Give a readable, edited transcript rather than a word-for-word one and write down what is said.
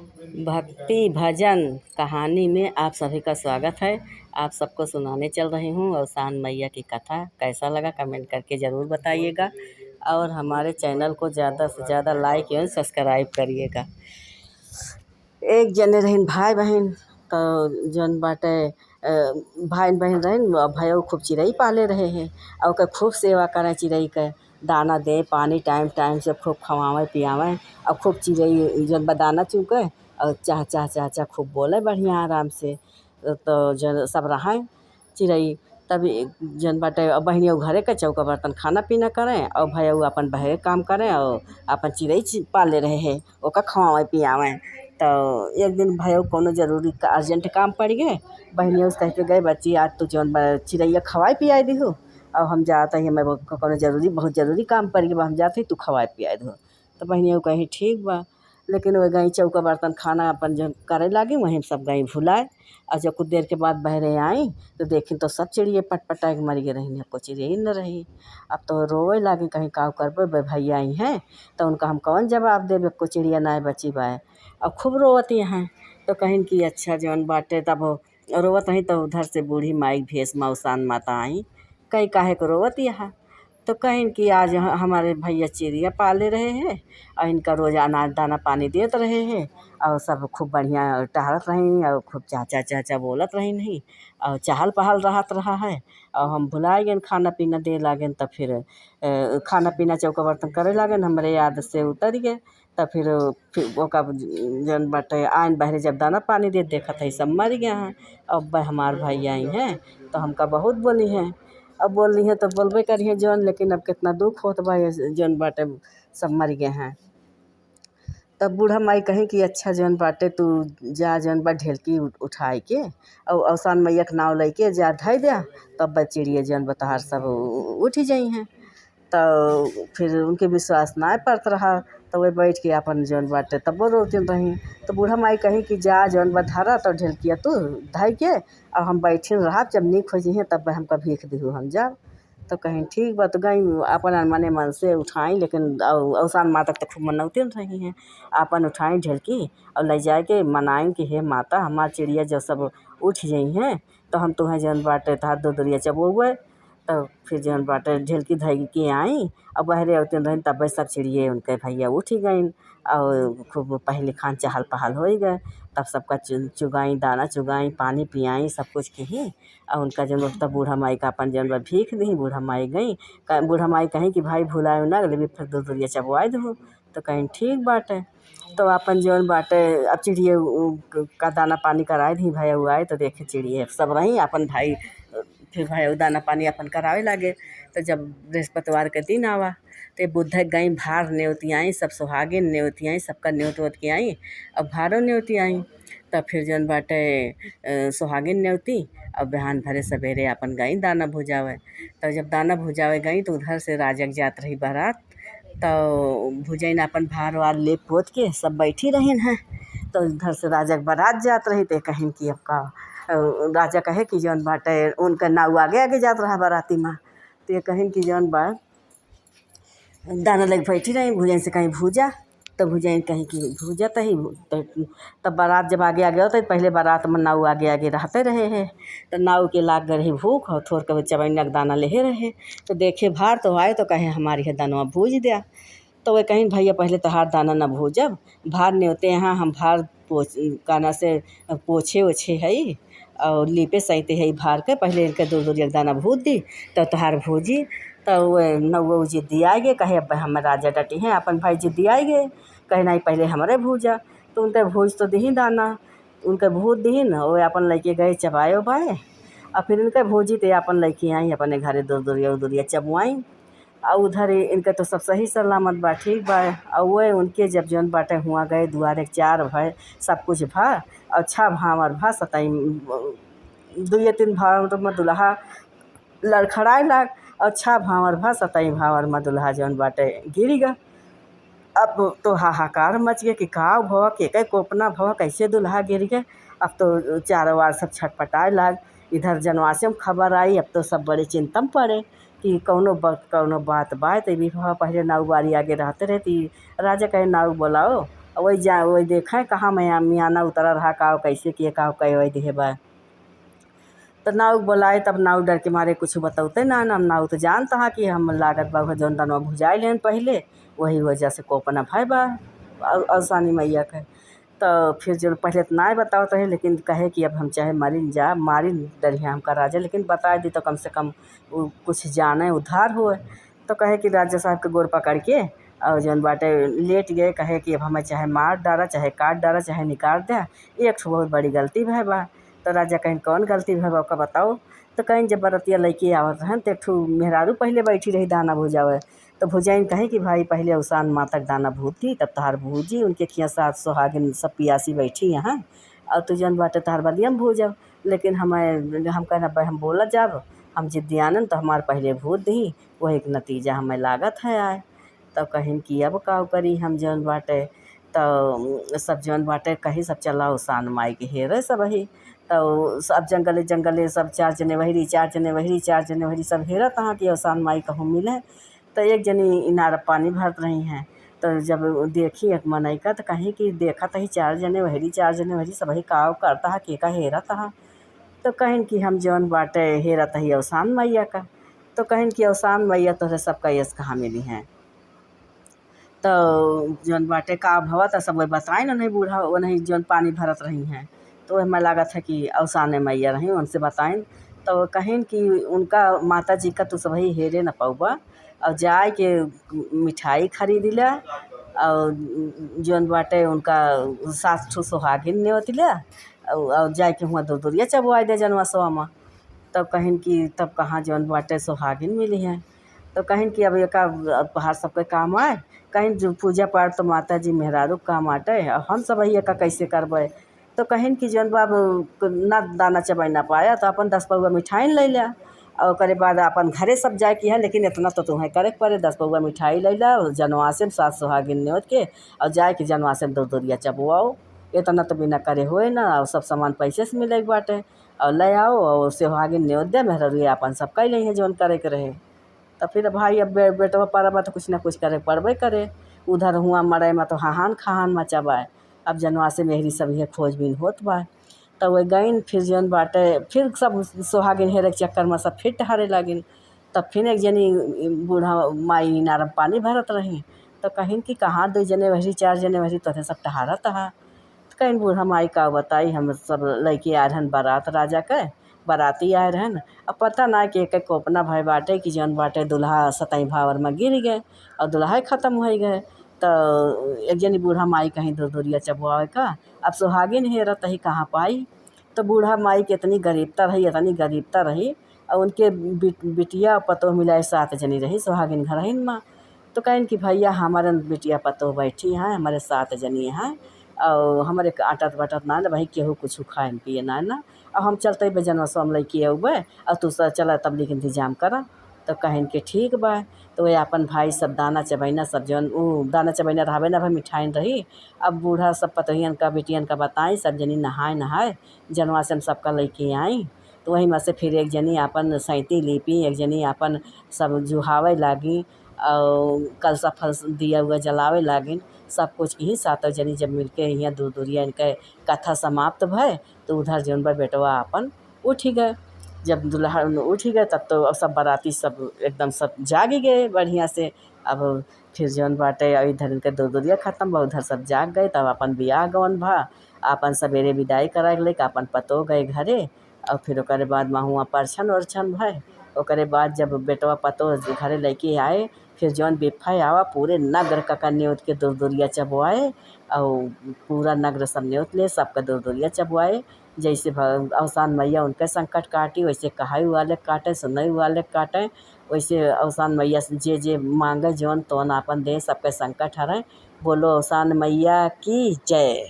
भक्ति भजन कहानी में आप सभी का स्वागत है। आप सबको सुनाने चल रही हूँ अवसान मैया की कथा। कैसा लगा कमेंट करके ज़रूर बताइएगा और हमारे चैनल को ज़्यादा से ज़्यादा लाइक एवं सब्सक्राइब करिएगा। एक जने रहीन भाई बहन तो जौन बाटे भाई बहन रहीन भयो खूब चिड़ई पाले रहे हैं और ओकर खूब सेवा करें चिड़ई के दाना दे पानी टाइम टाइम से खूब खवावें पियावें और खूब चिड़ई जौन बा दाना चुके और चाह चाह चाह चाह खूब बोले बढ़िया आराम से तो जन सब रहें चिड़ई। तब जौन बाटे बहनियों घरे के चौका बर्तन खाना पीना करें और भैया अपन बहरे काम करें और अपन चिड़ई पाले रहे हैं ओका खवावें पियावें। तो एक दिन भयो कोनो जरूरी अर्जेंट काम पड़ गए बहनियों से कह के गए बच्ची आज तू जौन चिड़ैया खवाए पियाई दिहो और हम जाते ही मैं कोनो जरूरी बहुत ज़रूरी काम पड़ गया हम जाते तू खवाए पियाई दो। तो बहनियों कहीं ठीक बा लेकिन वह गई चौका बर्तन खाना अपन जब करे लागी वहीं सब गई भुलाए और जब कुछ देर के बाद बहरे आई तो देखी तो सब चिड़िया पटपटा के मर गए रही को चिड़िया ही न रही। अब तो रोए लागी कहीं का करबे भैया आई हैं तो उनका हम कौन जवाब देवे को चिड़िया ना बची बाए। अब खूब रोवती हैं तो कहीं कि अच्छा जौन बाटे तब रोवत रही तो उधर से बूढ़ी माई भेष मौसान माता आई कहीं काहे को रोवत यहाँ तो कहीं कि आज हमारे भैया चिड़िया पाले रहे हैं और इनका रोज़ अनाज दाना पानी देते रहे हैं और सब खूब बढ़िया टहलत रही और खूब चाचा चाचा बोलत रही नहीं और चहल पहल रहत रहा है और हम भुला गए खाना पीना दे लागन। तब फिर खाना पीना चौका बर्तन करे लागन हमरे याद से उतर गए। तब फिर ओका जौन बाटे आइन बहरे जब दाना पानी दे देखत है सब मर गया हैं। अब हमार भाई आई हैं तो हमका बहुत बोली हैं अब बोल रही हैं तो बोलबे करिए जौन लेकिन अब कितना दुख होत बा जौन बाटे सब मर गए हैं। तब बूढ़ा माई कही कि अच्छा जौन बाटे तू जा जौन बा ढेलकी उठाए के और अवसान मैया के नाव लेके जा धई दे तब चिड़िया जौन बताहार सब उठ ही जाई हैं। तो फिर उनके विश्वास ना पड़त रहा तो वे बैठ के अपन जौन बाटे तब वो रोती रही। तो बूढ़ा माई कही कि जा जौन बा धरा तो ढेलकिया तू धई के और हम बैठे रहा जब नीक हो जाइए तब हमका भीख दिहू हम जाओ। तो कहीं ठीक बा तो गई अपन मने मन से उठाई लेकिन अवसान माता तो खूब मनौती रही हैं अपन उठाई ढेलकी और ले जाए के मनाई कि हे माता हमार चिड़िया जो सब उठ जाई हैं तो हम तुम्हें जौन बाटे तहार दो दुरिया चबोए। तो फिर जौन बाटे ढेलकी धई के आई और बहरे औते रही तब सब चिड़िए उनके भैया उठ ही गई और खूब पहले खान चहल पहल हो ही गए। तब सबका चुगाई दाना चुगाई पानी पियाई सब कुछ कहीं और उनका जब तब बूढ़ा माई का अपन जौन भीख दी बूढ़ा माई गई बूढ़ा माई कहीं कि भाई भुलाए ना लेकिन फिर दो दुरिया चबवाए दो। तो कहीं ठीक बाटे तो अपन जौन बाटे अब चिड़िया का दाना पानी कराए दी भैया हुआ तो देखे चिड़िया सब रही अपन भाई फिर भैया दाना पानी अपन करावे लागे। तो जब बृहस्पतिवार के दिन आवा तो बुद्ध गई भार न्योती आई सब सुहागिन न्योती आई सबका न्योत वोत के आई अब भारों न्योती आई। तब फिर जौन बाटे सुहागिन न्योती अब बिहान भरे सवेरे अपन गई दाना भुजावे। तो जब दाना भुजावे गई तो उधर से राजक जात रही बारात तो भुजैन अपन भार वार ले पोत के सब बैठी रहीन हैं। तो उधर से राजक बारात जात रही तो कहीं कि अब का राजा कहे कि जौन बाटे उनका नाव आगे आगे जात रहा बाराती माँ तो ये कहीं कि जौन बा दाना लग बैठी रही भुजैन से कहीं भूजा तो भुजैन कहीं कि भूजा तो ही तो तब बारात जब आगे आगे होता पहले बारात में नाव आगे आगे रहते रहे हैं तो नाव के लाग गए भूख और थोड़ के चवैना का दाना ले रहे तो देखे भार तो आए तो कहे हमारी है दानवा भूज दिया। तो वे कहीं भैया पहले तो हार दाना न भूजब भार नहीं होते यहाँ हम भार काना से पोछे ओछे है और लीपे सहते है भार के पहले इनके दूर दूर एक दाना भूज दी तो तहार भूजी। तो वह नौ जिद्दी आए गए कहे अब हम राजा डटी हैं अपन भाई जिद्दी आए गए कहे नहीं पहले हमारे भूजा तो उनके भूज तो दी दाना उनके भूज दी न वो अपन लेके गए चबाए उबाए और फिर इनके भूजी तो अपन लेके आई अपने घरे दूर दूरिया चबुआई और उधर इनके तो सब सही सलामत बा ठीक बा। और वह उनके जब जौन बाटे हुआ गए दुआरे चार भय सब कुछ भा और छः भावर भा सताई दुए तीन भावर में दुल्हा लड़खड़ाए लाग और छः भावर भा सताई भावर में दुल्हा जौन बाटे गिर गया। अब तो हाहाकार मच गया कि का भवा के कोपना भवा कैसे दुल्हा गिर गए। अब तो चारों वार सब छटपटाए लाग इधर जनवासे में खबर आई अब तो सब बड़े चिंता में पड़े कि कौनो बात बात भी पहले नाव बारी आगे रहते रहे राजा कहे नाव बुलाओ वही जा वही देखें कहाँ मैं मियाना उतरा रहा का कैसे किए का कहे वही दिहे बा। तो नाव बोलाए तब नाव डर के मारे कुछ बतौते ना हम नाव तो जानता हा कि हम लागत बा जौन दनवा भुजाई लेन पहले वही वजह से कोपना भाई बा आसानी मैया के। तो फिर जो पहले तो ना बताओ रहे लेकिन कहे कि अब हम चाहे मारिन डरिया हमका राजा लेकिन बता दी तो कम से कम वो कुछ जाने उद्धार हुए। तो कहे कि राजा साहब के गोड़ पकड़ के और जौन बाटे लेट गए कहे कि अब हमें चाहे मार डारा चाहे काट डारा चाहे निकाल दे एक ठो बहुत बड़ी गलती भय बा। तो राजा कहीं कौन गलती भय बा का बताओ। तो कहीं जब बरतिया लैके आवत रहन तो एक ठो मेहरारू पहले बैठी रही दाना भुजावे। तो भुजाइन कहे कि भाई पहले अवसान माता के दाना भूती तब तहार भूजी उनके खिया साथ सुहागिन सब पियासी बैठी यहाँ और तू जौन बाटे तहार बदिया में भूजब। लेकिन हम कहना भाई हम बोला जब हम जिद्दियानन तो हमार पहले भूत दी वही के नतीजा हमें लागत है आए। तब कहिन कि अब का करी हम जौन बाटे तो सब जौन बाटे कही सब चला उसान माई के हेरे सब ही। तो सब जंगले जंगले सब चार जने वही सब हेरा तहाँ कि उसान माई कहूँ मिले। तो एक जनी इनार पानी भरत रही हैं। तो जब देखी एक मनैका तो कहीं कि देखा तही चार जने वही सब ही काव करता है के का हेरा तहा। तो कहिन कि हम जौन बाटे हेरा तही अवसान मैया का। तो कहिन कि अवसान मैया तो सबका यश कहाँ मिली हैं। तो जौन बाटे का भवा तो सब बताए ना नहीं बूढ़ा वो नहीं जौन पानी भरत रही हैं। तो हमें लागत है कि अवसाने मैया रही उनसे बताएं। तो कहें कि उनका माता जी का तो सभी हेरे न पौबा और जाए के मिठाई खरीद ला और जौन बाटे उनका 7 ठो सुहागिन नेवतिला और जाए के हुआ दूरिया चबुआ दे जनवा सोमा। तब कहें कि तब कहाँ जौन बाटे सुहागिन मिली हैं। तो कहें कि अब एक पहाड़ सबके काम आए कहीं जो पूजा पाठ तो माता जी मेहरारू काम आटे और हम सब ही एक कैसे करबे। तो कहें कि जौन बाब ना दाना चबाई ना पाया तो अपन 10 पौवा मिठाई ले लिया और करे बाद अपन घरे सब जाए की है लेकिन इतना तो तुम्हें करे पड़े 10 पौवा मिठाई ले ला जनवासे में 7 सुहागिन न्योत के और जाए कि जनवासे में दूरिया चबुआओ। इतना तो बिना करे हुए ना और सब सामान पैसे से मिले बाटे और ले आओ और सुहागिन न्योत दे मेहरुआ अपन सब कह ली है जौन करे के रहे। तो फिर भाई अब बेटवा परबा तो कुछ ना कुछ करे पड़बे करे। उधर हुआ मरे में तो हाहान खाहान मचाबाए अब जनवा से मेहरी सब ये खोजबीन होत बा। तो वही गईन फिर जौन बाटे फिर सब सुहागिन हेरे के चक्कर में सब फिर टहारे लागिन। तब फिर एक जनी बूढ़ा माई नारम पानी भरत रही। तो कहिन कि कहाँ 2 जने वही 4 जने वही तो सब टहारा तहा। तो कहीं बूढ़ा माई का बताई हम सब लैके आए रहन बारात राजा के बाराती आए रहन। अब पता ना कि एक कोपना भय बाटे कि जौन बाटे दूल्हा सतई भावर में गिर गए और दूल्हा ख़त्म हो गए। तो एक जनी बूढ़ा माई कहीं दूरिया चबुआए का अब सुहागिन हेरत ही कहाँ पाई। तो बूढ़ा माई की इतनी गरीबता रही और उनके बिटिया पतोह मिलाए 7 जनी रही सुहागिन घरहिन माँ। तो कहें कि भैया हमारे बिटिया पतोह बैठी हैं हमारे 7 जनी हैं और हमारे आटत बटत ना भाई केहू कुछ खाए पिए ना और हम चलते बे जनवा सोम लैके अबे और तू चल तब लिख इंतजाम करा। तो कहें कि ठीक बा। तो वे अपन भाई सब दाना चबैना सब जौन दाना चबैना रहबे ना भाई मिठाई रही। अब बूढ़ा सब पतोहियन का बेटियन का बताई सब जनी नहाए जनवा से हम सबका लैके आई। तो वही में से फिर एक जनी अपन सैती लीपी एक जनी अपन सब जुहावे लागी और कलसा फल दिया हुआ जलावे लागिन। सब कुछ यही 7 जनी जब मिलके यहाँ दूरिया इनके कथा समाप्त भय। तो उधर जौन बा बेटवा अपन उठ गए। जब दूल्हा उठ गए तब तो सब बाराती सब एकदम सब जाग ही गए बढ़िया से। अब फिर जौन बाटे इधर इनके दूरिया ख़त्म बा उधर सब जाग गए तब अपन बियाह गवन भा अपन सवेरे विदाई करा ले अपन पतो गए घरे। और फिर ओकरे बाद हुआ परछन ओरछन भय। ओकरे बाद जब बेटवा पतो घरे लेके आए फिर जौन बिफाई आवा पूरे नगर का न्योत के दूरिया चबुआए और पूरा नगर सब न्योत ले सबका दूरिया चबुआए। जैसे अवसान मैया उनके संकट काटी वैसे कहाई वाले काटे सुनई वाले काटे वैसे अवसान मैया जे जे मांगे जौन तौन आपन दे सबके संकट हरें। बोलो अवसान मैया की जय।